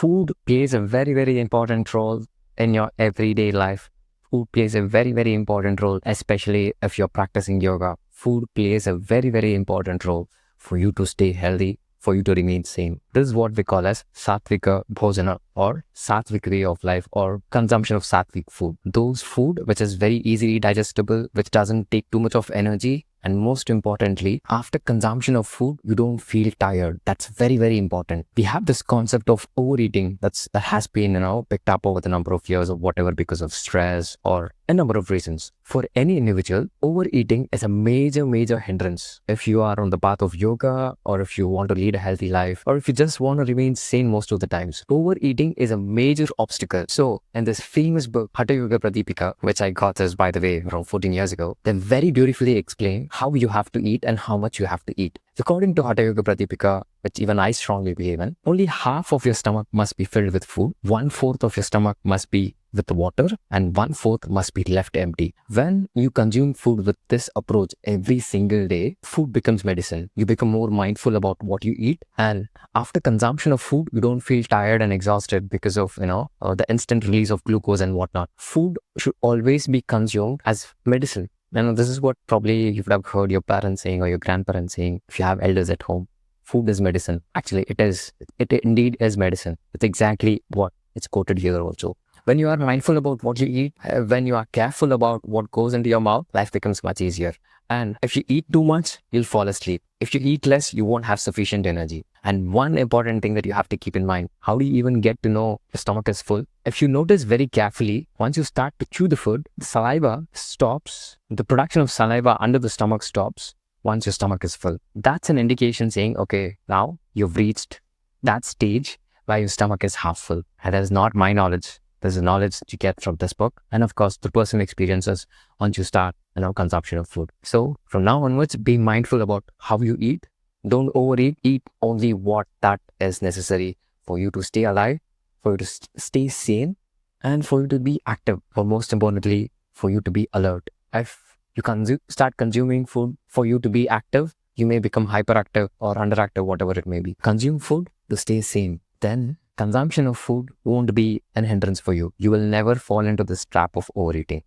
Food plays a very, very important role in your everyday life. Food plays a very, very important role, especially if you're practicing yoga. Food plays a very, very important role for you to stay healthy, for you to remain sane. This is what we call as Sattvika Bhojana or Sattvic way of life or consumption of Sattvic food. Those food which is very easily digestible, which doesn't take too much of energy. And most importantly, after consumption of food, you don't feel tired. That's very, very important. We have this concept of overeating that has been, picked up over the number of years or whatever because of stress or a number of reasons. For any individual, overeating is a major, major hindrance. If you are on the path of yoga or if you want to lead a healthy life or if you just want to remain sane most of the times, overeating is a major obstacle. So in this famous book, Hatha Yoga Pradipika, which I got this by the way around 14 years ago, they very beautifully explain how you have to eat and how much you have to eat. According to Hatha Yoga Pradipika, which even I strongly believe in, only half of your stomach must be filled with food, 1/4 of your stomach must be with water, and 1/4 must be left empty. When you consume food with this approach every single day, food becomes medicine. You become more mindful about what you eat, and after consumption of food, you don't feel tired and exhausted because of, the instant release of glucose and whatnot. Food should always be consumed as medicine. This is what probably you would have heard your parents saying or your grandparents saying if you have elders at home. Food is medicine. Actually, it is. It indeed is medicine. It's exactly what it's quoted here also. When you are mindful about what you eat, when you are careful about what goes into your mouth, life becomes much easier. And if you eat too much, you'll fall asleep. If you eat less, you won't have sufficient energy. And one important thing that you have to keep in mind, how do you even get to know your stomach is full? If you notice very carefully, once you start to chew the food, the saliva stops. The production of saliva under the stomach stops once your stomach is full. That's an indication saying, okay, now you've reached that stage where your stomach is half full. And that is not my knowledge. There's a knowledge that you get from this book. And of course, the personal experiences once you start, consumption of food. So from now onwards, be mindful about how you eat. Don't overeat. Eat only what that is necessary for you to stay alive, for you to stay sane, and for you to be active. Or most importantly, for you to be alert. If you start consuming food for you to be active, you may become hyperactive or underactive, whatever it may be. Consume food to stay sane. Then consumption of food won't be an hindrance for you. You will never fall into this trap of overeating.